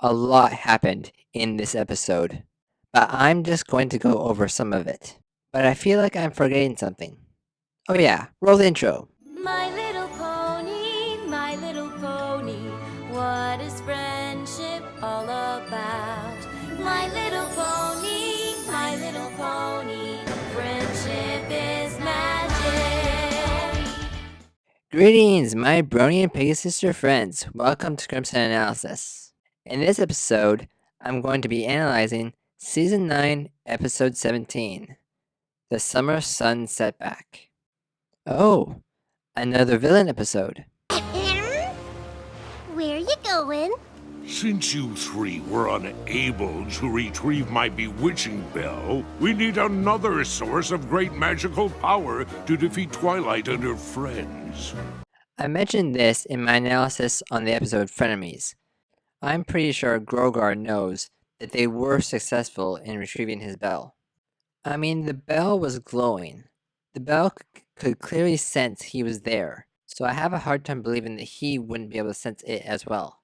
A lot happened in this episode, but I'm just going to go over some of it. But I feel like I'm forgetting something. Oh yeah, roll the intro. My little pony, what is friendship all about? My little pony, friendship is magic. Greetings, my Brony and Pegasus friends. Welcome to Crimson Analysis. In this episode, I'm going to be analyzing Season 9, Episode 17, The Summer Sun Setback. Oh, another villain episode. Where you going? Since you three were unable to retrieve my bewitching bell, we need another source of great magical power to defeat Twilight and her friends. I mentioned this in my analysis on the episode Frenemies. I'm pretty sure Grogar knows that they were successful in retrieving his bell. I mean, the bell was glowing. The bell could clearly sense he was there, so I have a hard time believing that he wouldn't be able to sense it as well.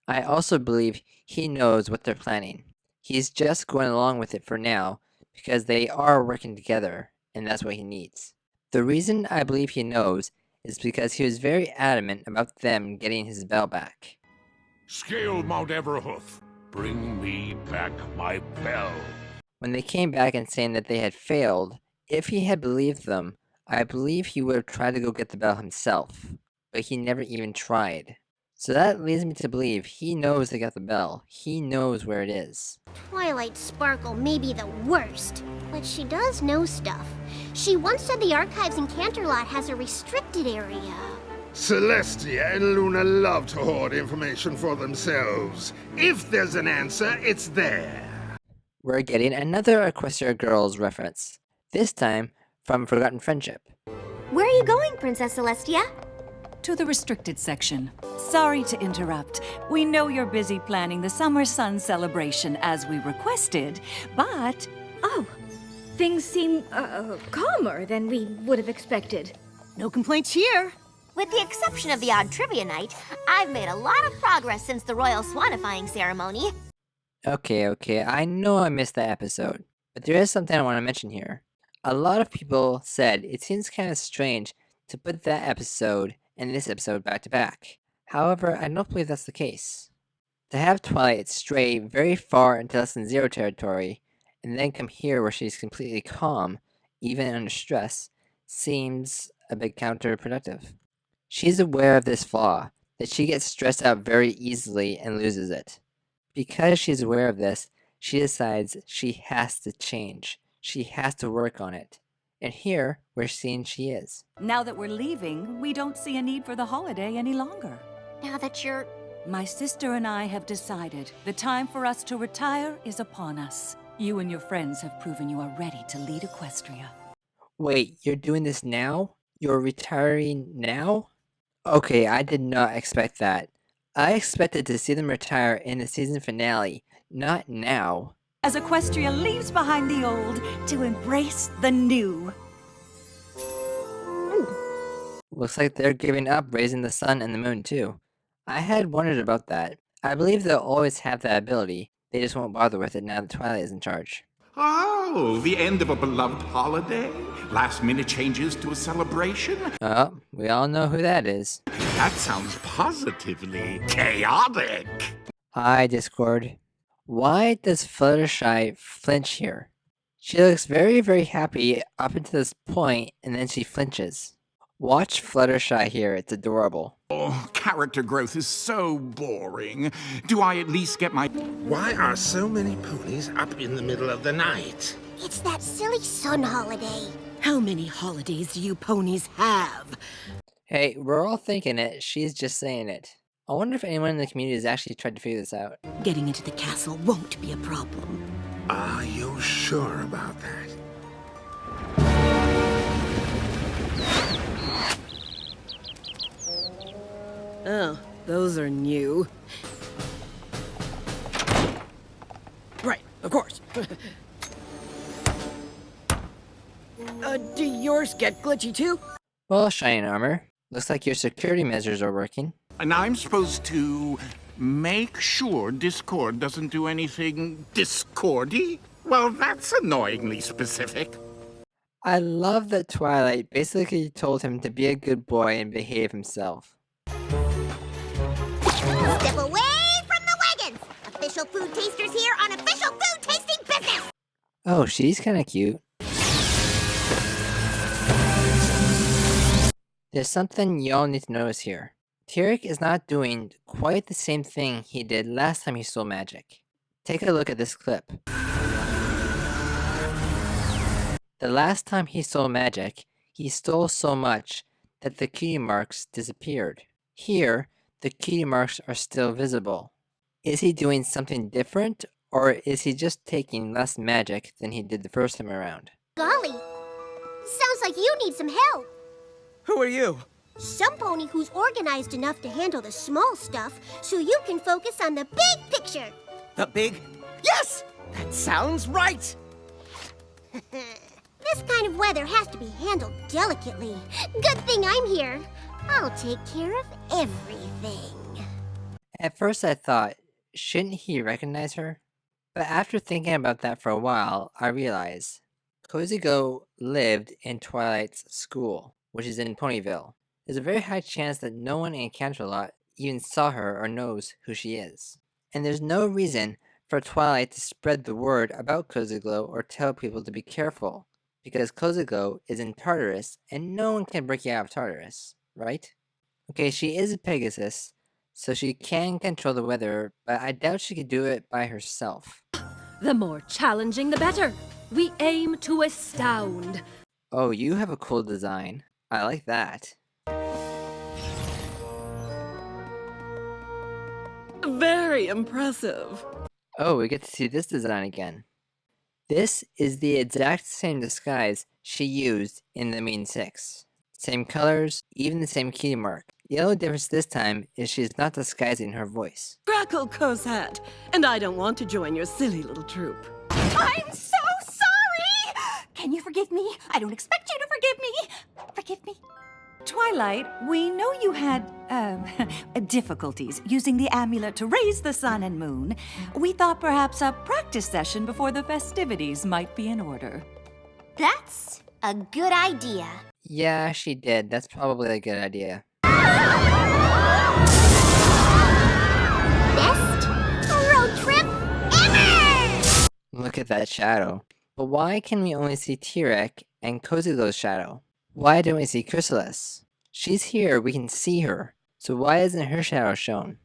I also believe he knows what they're planning. He's just going along with it for now because they are working together, and that's what he needs. The reason I believe he knows is because he was very adamant about them getting his bell back. Scale Mount Everhoof, bring me back my bell. When they came back and saying that they had failed, if he had believed them, I believe he would have tried to go get the bell himself, but he never even tried. So that leads me to believe he knows they got the bell. He knows where it is. Twilight Sparkle may be the worst, but she does know stuff. She once said the archives in Canterlot has a restricted area. Celestia and Luna love to hoard information for themselves. If there's an answer, it's there. We're getting another Equestria Girls reference, this time from Forgotten Friendship. Where are you going, Princess Celestia? To the restricted section. Sorry to interrupt. We know you're busy planning the Summer Sun celebration as we requested, but... Oh, things seem, calmer than we would have expected. No complaints here. With the exception of the odd trivia night, I've made a lot of progress since the royal swanifying ceremony. Okay, I know I missed that episode, but there is something I want to mention here. A lot of people said it seems kind of strange to put that episode and this episode back to back. However, I don't believe that's the case. To have Twilight stray very far into Lesson 0 territory, and then come here where she's completely calm, even under stress, seems a bit counterproductive. She's aware of this flaw, that she gets stressed out very easily and loses it. Because she's aware of this, she decides she has to change. She has to work on it. And here, we're seeing she is. Now that we're leaving, we don't see a need for the holiday any longer. Now that you're... My sister and I have decided the time for us to retire is upon us. You and your friends have proven you are ready to lead Equestria. Wait, you're doing this now? You're retiring now? Okay, I did not expect that. I expected to see them retire in the season finale, not now. As Equestria leaves behind the old to embrace the new. Looks like they're giving up raising the sun and the moon too. I had wondered about that. I believe they'll always have that ability. They just won't bother with it now that Twilight is in charge. Oh, the end of a beloved holiday? Last-minute changes to a celebration? Oh, we all know who that is. That sounds positively chaotic. Hi, Discord. Why does Fluttershy flinch here? She looks very, very happy up until this point, and then she flinches. Watch Fluttershy here, it's adorable. Oh, character growth is so boring. Do I at least get my... Why are so many ponies up in the middle of the night? It's that silly sun holiday. How many holidays do you ponies have? Hey, we're all thinking it, she's just saying it. I wonder if anyone in the community has actually tried to figure this out. Getting into the castle won't be a problem. Are you sure about that? Oh, those are new. Right, of course. Do yours get glitchy too? Well, Shining Armor, looks like your security measures are working. And I'm supposed to Make sure Discord doesn't do anything discordy? Well, that's annoyingly specific. I love that Twilight basically told him to be a good boy and behave himself. Step away from the wagons! Official food tasters here on official food tasting business! Oh, she's kinda cute. There's something y'all need to notice here. Tyrek is not doing quite the same thing he did last time he stole magic. Take a look at this clip. The last time he stole magic, he stole so much that the cutie marks disappeared. Here, the cutie marks are still visible. Is he doing something different, or is he just taking less magic than he did the first time around? Golly, sounds like you need some help. Who are you? Some pony who's organized enough to handle the small stuff so you can focus on the big picture. The big... Yes! That sounds right! This kind of weather has to be handled delicately. Good thing I'm here. I'll take care of everything. At first I thought, shouldn't he recognize her? But after thinking about that for a while, I realized Cozy Glow lived in Twilight's school, which is in Ponyville. There's a very high chance that no one in Canterlot even saw her or knows who she is. And there's no reason for Twilight to spread the word about Cozy Glow or tell people to be careful, because Cozy Glow is in Tartarus and no one can break you out of Tartarus, right? Okay, she is a Pegasus, so she can control the weather, but I doubt she could do it by herself. The more challenging, the better. We aim to astound. Oh, you have a cool design. I like that. Very impressive. Oh, we get to see this design again. This is the exact same disguise she used in the Mean Six. Same colors, even the same key mark. The only difference this time is she's not disguising her voice. Crackle Cosette, and I don't want to join your silly little troop. I'm so sorry! Can you forgive me? I don't expect you to forgive me. Forgive me. Twilight, we know you had, difficulties using the amulet to raise the sun and moon. We thought perhaps a practice session before the festivities might be in order. That's a good idea. Yeah, she did. That's probably a good idea. Best road trip ever! Look at that shadow. But why can we only see Tyrek and Cozy Glow's shadow? Why don't we see Chrysalis? She's here, we can see her. So why isn't her shadow shown?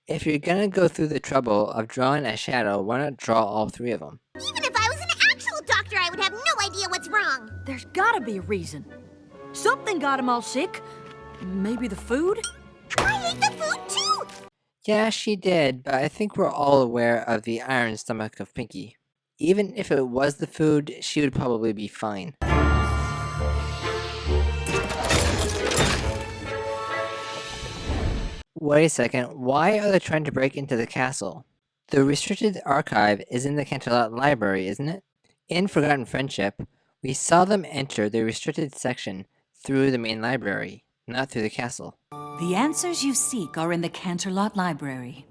If you're gonna go through the trouble of drawing a shadow, why not draw all three of them? Even if I was an actual doctor, I would have no idea what's wrong. There's gotta be a reason. Something got him all sick. Maybe the food? I ate the food too! Yeah, she did, but I think we're all aware of the iron stomach of Pinkie. Even if it was the food, she would probably be fine. Wait a second, why are they trying to break into the castle? The restricted archive is in the Canterlot library, isn't it? In Forgotten Friendship, we saw them enter the restricted section through the main library, not through the castle. The answers you seek are in the Canterlot library.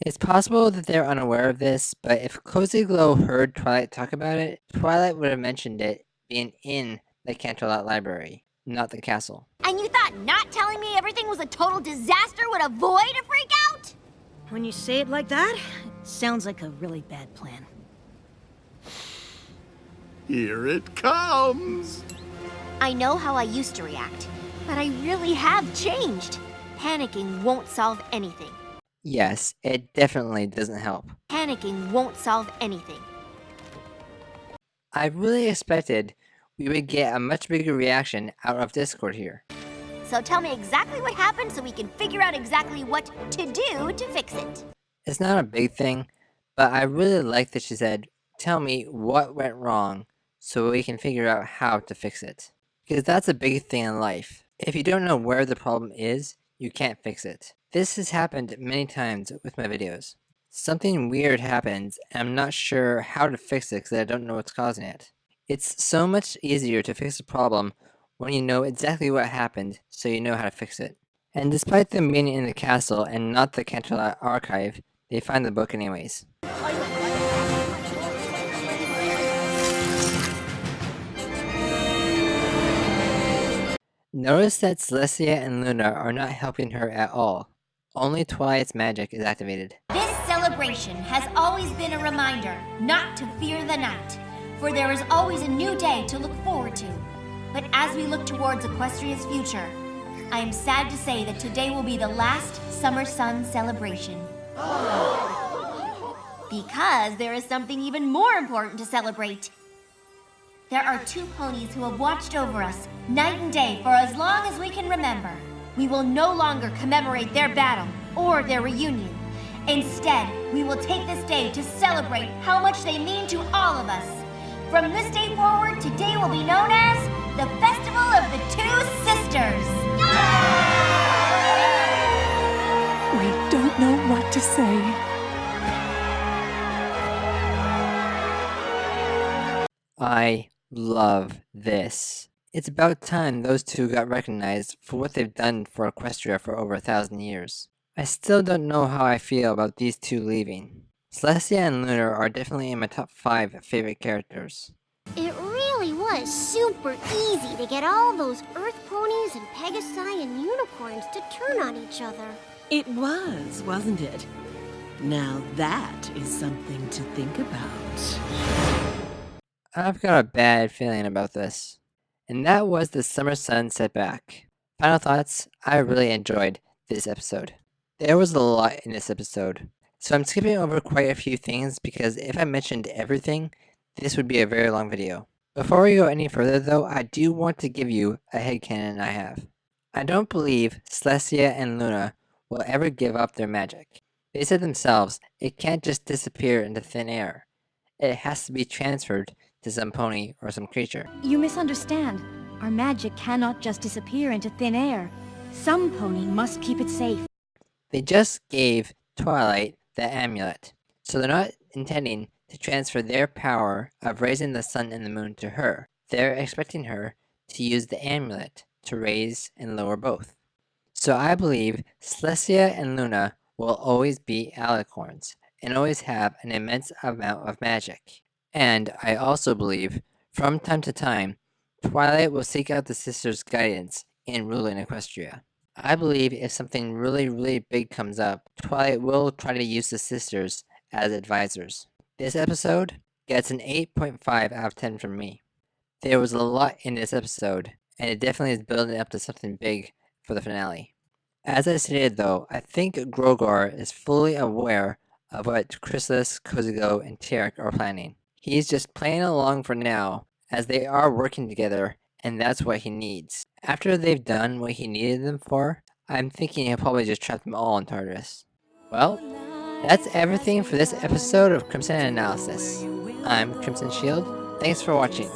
It's possible that they're unaware of this, but if Cozy Glow heard Twilight talk about it, Twilight would have mentioned it being in the Canterlot library, not the castle. And you thought not telling me everything was a total disaster would avoid a freak out? When you say it like that, it sounds like a really bad plan. Here it comes! I know how I used to react, but I really have changed. Panicking won't solve anything. Yes, it definitely doesn't help. Panicking won't solve anything. I really expected we would get a much bigger reaction out of Discord here. So tell me exactly what happened so we can figure out exactly what to do to fix it. It's not a big thing, but I really like that she said, tell me what went wrong so we can figure out how to fix it. Because that's a big thing in life. If you don't know where the problem is, you can't fix it. This has happened many times with my videos. Something weird happens and I'm not sure how to fix it because I don't know what's causing it. It's so much easier to fix a problem when you know exactly what happened so you know how to fix it. And despite them being in the castle and not the Canterlot archive, they find the book anyways. Notice that Celestia and Luna are not helping her at all. Only Twilight's magic is activated. This celebration has always been a reminder not to fear the night, for there is always a new day to look forward to. But as we look towards Equestria's future, I am sad to say that today will be the last Summer Sun celebration. Because there is something even more important to celebrate. There are 2 ponies who have watched over us night and day for as long as we can remember. We will no longer commemorate their battle or their reunion. Instead, we will take this day to celebrate how much they mean to all of us. From this day forward, today will be known as the Festival of the 2 Sisters. We don't know what to say. I love this. It's about time those 2 got recognized for what they've done for Equestria for over 1,000 years. I still don't know how I feel about these 2 leaving. Celestia and Luna are definitely in my top 5 favorite characters. It really was super easy to get all those Earth ponies and Pegasi and unicorns to turn on each other. It was, wasn't it? Now that is something to think about. I've got a bad feeling about this. And that was the Summer Sun Setback. Final thoughts, I really enjoyed this episode. There was a lot in this episode, so I'm skipping over quite a few things because if I mentioned everything, this would be a very long video. Before we go any further though, I do want to give you a headcanon I have. I don't believe Celestia and Luna will ever give up their magic. They said themselves, it can't just disappear into thin air. It has to be transferred to some pony or some creature. You misunderstand. Our magic cannot just disappear into thin air. Some pony must keep it safe. They just gave Twilight the amulet, so they're not intending to transfer their power of raising the sun and the moon to her. They're expecting her to use the amulet to raise and lower both. So I believe Celestia and Luna will always be alicorns and always have an immense amount of magic. And I also believe, from time to time, Twilight will seek out the sisters' guidance in ruling Equestria. I believe if something really big comes up, Twilight will try to use the sisters as advisors. This episode gets an 8.5 out of 10 from me. There was a lot in this episode, and it definitely is building up to something big for the finale. As I stated though, I think Grogor is fully aware of what Chrysalis, Kozigo, and Tarek are planning. He's just playing along for now, as they are working together, and that's what he needs. After they've done what he needed them for, I'm thinking he'll probably just trap them all in Tartarus. Well, that's everything for this episode of Crimson Analysis. I'm Crimson Shield. Thanks for watching.